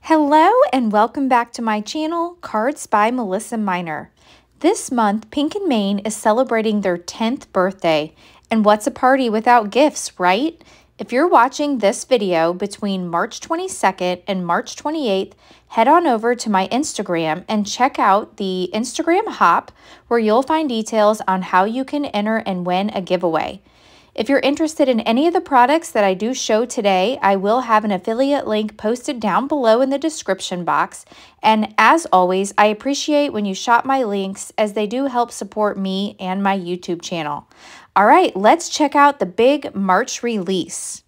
Hello and welcome back to my channel, Cards by Melissa Minor. This month, Pink and Maine is celebrating their 10th birthday, and what's a party without gifts, right? If you're watching this video between March 22nd and March 28th, head on over to my Instagram and check out the Instagram Hop, where you'll find details on how you can enter and win a giveaway. If you're interested in any of the products that I do show today, I will have an affiliate link posted down below in the description box. And as always, I appreciate when you shop my links as they do help support me and my YouTube channel. All right, let's check out the big March release.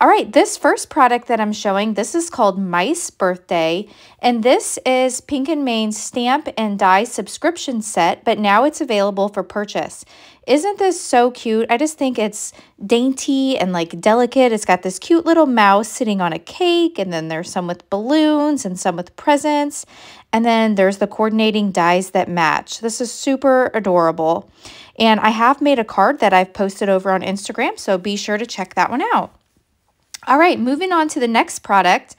All right, this first product that I'm showing, this is called Mice Birthday, and this is Pink and Maine's stamp and die subscription set, but now it's available for purchase. Isn't this so cute? I just think it's dainty and like delicate. It's got this cute little mouse sitting on a cake, and then there's some with balloons and some with presents, and then there's the coordinating dies that match. This is super adorable, and I have made a card that I've posted over on Instagram, so be sure to check that one out. All right, moving on to the next product.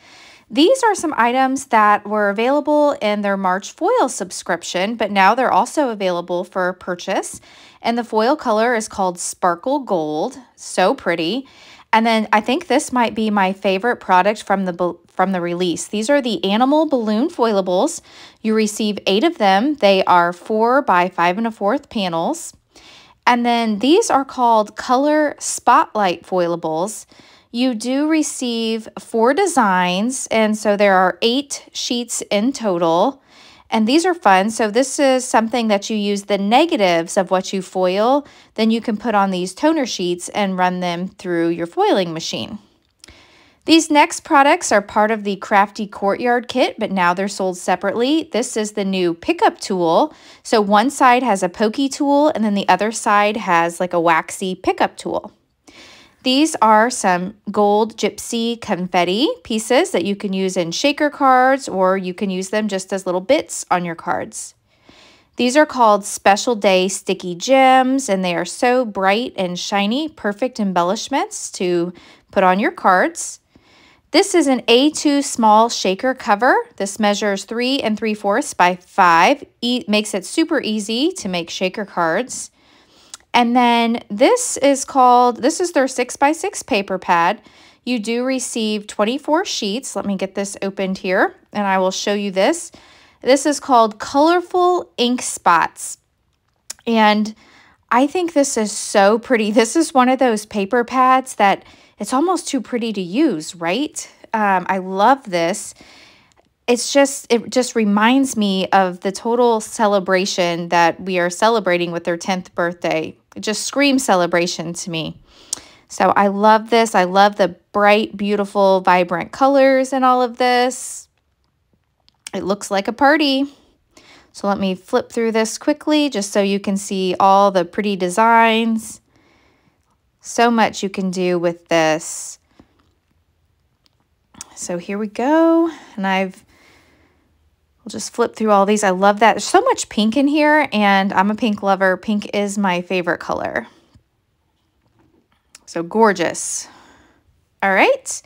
These are some items that were available in their March foil subscription, but now they're also available for purchase. And the foil color is called Sparkle Gold. So pretty. And then I think this might be my favorite product from the release. These are the animal balloon foilables. You receive 8 of them. They are 4 by 5 1/4 panels. And then these are called Color Spotlight foilables. You do receive 4 designs, and so there are 8 sheets in total, and these are fun. So this is something that you use the negatives of what you foil, then you can put on these toner sheets and run them through your foiling machine. These next products are part of the Crafty Courtyard kit, but now they're sold separately. This is the new pickup tool. So one side has a pokey tool, and then the other side has like a waxy pickup tool. These are some gold gypsy confetti pieces that you can use in shaker cards, or you can use them just as little bits on your cards. These are called Special Day Sticky Gems, and they are so bright and shiny, perfect embellishments to put on your cards. This is an A2 small shaker cover. This measures 3 3/4 by 5. Makes it super easy to make shaker cards. And then this is their 6 by 6 paper pad. You do receive 24 sheets. Let me get this opened here and I will show you this. This is called Colorful Ink Spots. And I think this is so pretty. This is one of those paper pads that it's almost too pretty to use, right? I love this. It just reminds me of the total celebration that we are celebrating with their 10th birthday. It just screams celebration to me. So I love this. I love the bright, beautiful, vibrant colors in all of this. It looks like a party. So let me flip through this quickly just so you can see all the pretty designs. So much you can do with this. So here we go. And we'll just flip through all these. I love that. There's so much pink in here, and I'm a pink lover. Pink is my favorite color. So gorgeous. All right.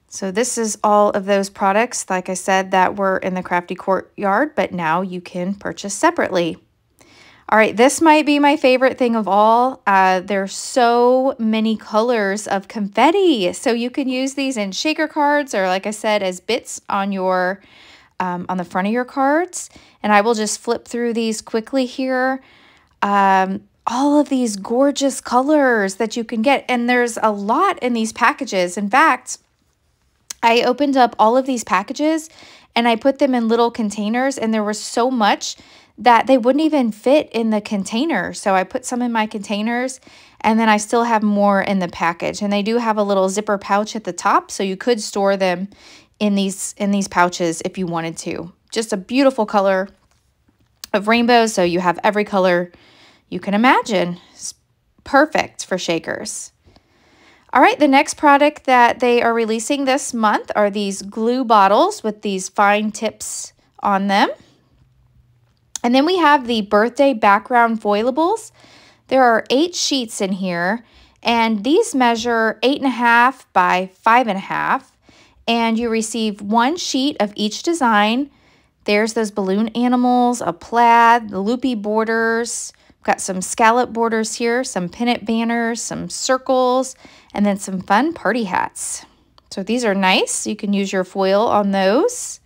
So this is all of those products, like I said, that were in the Crafty Courtyard, but now you can purchase separately. All right, this might be my favorite thing of all. There's so many colors of confetti. So you can use these in shaker cards, or like I said, as bits on your on the front of your cards. And I will just flip through these quickly here. All of these gorgeous colors that you can get. And there's a lot in these packages. In fact, I opened up all of these packages and I put them in little containers, and there was so much that they wouldn't even fit in the container. So I put some in my containers, and then I still have more in the package. And they do have a little zipper pouch at the top, so you could store them in these pouches if you wanted to. Just a beautiful color of rainbows, so you have every color you can imagine. It's perfect for shakers. All right, the next product that they are releasing this month are these glue bottles with these fine tips on them. And then we have the birthday background foilables. There are 8 sheets in here, and these measure 8 1/2 by 5 1/2. and you receive 1 sheet of each design. There's those balloon animals, a plaid, the loopy borders. Got some scallop borders here, some pennant banners, some circles, and then some fun party hats. So these are nice. You can use your foil on those.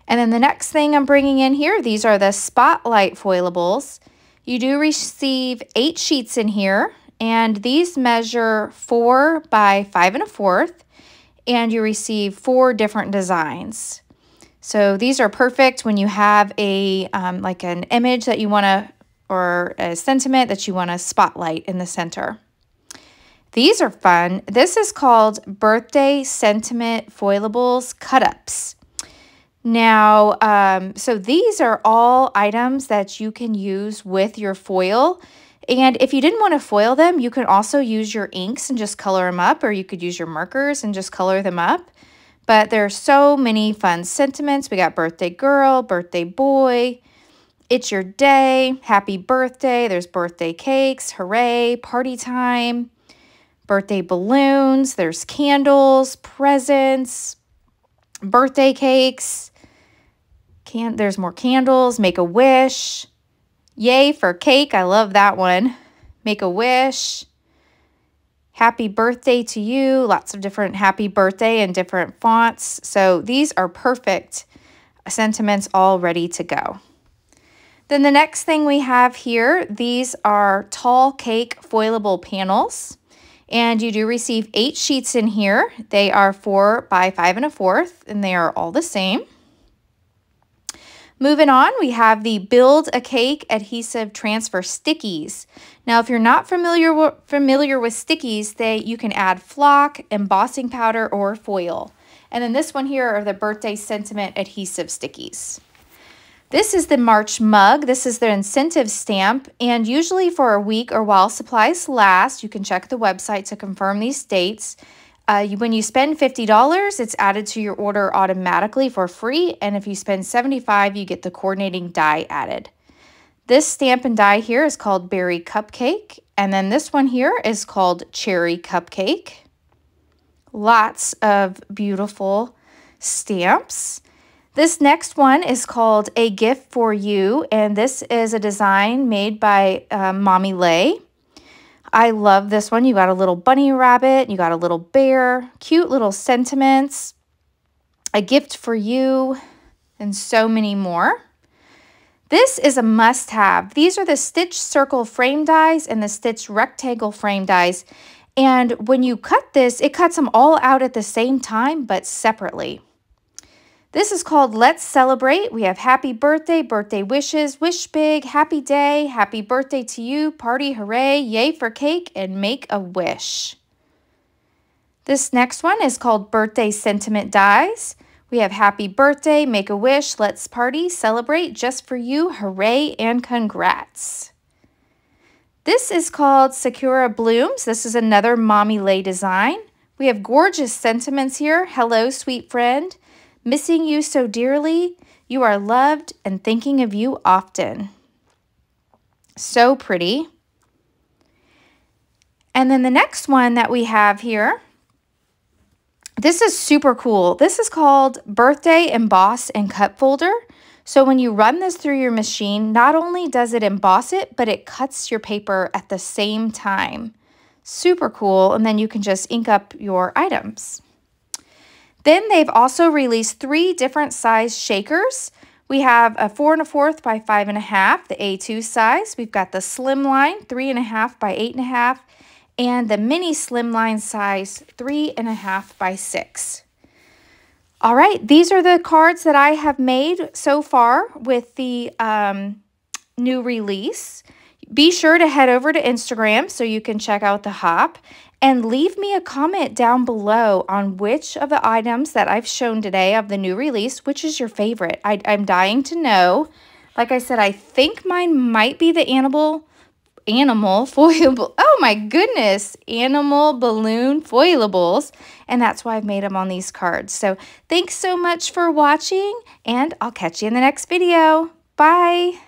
And then the next thing I'm bringing in here, these are the Spotlight Foilables. You do receive 8 sheets in here, and these measure 4 by 5 1/4, and you receive 4 different designs. So these are perfect when you have a like an image that you want to, or a sentiment that you want to spotlight in the center. These are fun. This is called Birthday Sentiment Foilables Cut-Ups. Now, so these are all items that you can use with your foil. And if you didn't want to foil them, you can also use your inks and just color them up, or you could use your markers and just color them up. But there are so many fun sentiments. We got birthday girl, birthday boy, it's your day, happy birthday, there's birthday cakes, hooray, party time, birthday balloons, there's candles, presents, birthday cakes, there's more candles, make a wish, yay for cake, I love that one, make a wish, happy birthday to you, lots of different happy birthday and different fonts. So these are perfect sentiments all ready to go. Then the next thing we have here, these are tall cake foilable panels. And you do receive 8 sheets in here. They are 4 by 5 1/4, and they are all the same. Moving on, we have the Build a Cake Adhesive Transfer Stickies. Now, if you're not familiar with stickies, you can add flock, embossing powder, or foil. And then this one here are the Birthday Sentiment Adhesive Stickies. This is the March mug. This is their incentive stamp, and usually for a week or while supplies last, you can check the website to confirm these dates. When you spend $50, it's added to your order automatically for free, and if you spend $75, you get the coordinating die added. This stamp and die here is called Berry Cupcake, and then this one here is called Cherry Cupcake. Lots of beautiful stamps. This next one is called A Gift for You, and this is a design made by Mommy Lay. I love this one. You got a little bunny rabbit, you got a little bear, cute little sentiments, a gift for you, and so many more. This is a must-have. These are the Stitch Circle frame dies and the Stitch Rectangle frame dies. And when you cut this, it cuts them all out at the same time, but separately. This is called Let's Celebrate. We have happy birthday, birthday wishes, wish big, happy day, happy birthday to you, party, hooray, yay for cake, and make a wish. This next one is called Birthday Sentiment Dies. We have happy birthday, make a wish, let's party, celebrate, just for you, hooray, and congrats. This is called Secura Blooms. This is another Mommy Lay design. We have gorgeous sentiments here. Hello, sweet friend. Missing you so dearly. You are loved and thinking of you often. So pretty. And then the next one that we have here, this is super cool. This is called Birthday Emboss and Cut Folder. So when you run this through your machine, not only does it emboss it, but it cuts your paper at the same time. Super cool. And then you can just ink up your items. Then they've also released 3 different size shakers. We have a 4 1/4 by 5 1/2, the A2 size. We've got the Slimline 3 1/2 by 8 1/2, and the Mini Slimline size 3 1/2 by 6. All right, these are the cards that I have made so far with the new release. Be sure to head over to Instagram so you can check out the hop. And leave me a comment down below on which of the items that I've shown today of the new release, which is your favorite. I'm dying to know. Like I said, I think mine might be the animal foilable. Oh my goodness, animal balloon foilables. And that's why I've made them on these cards. So thanks so much for watching, and I'll catch you in the next video. Bye.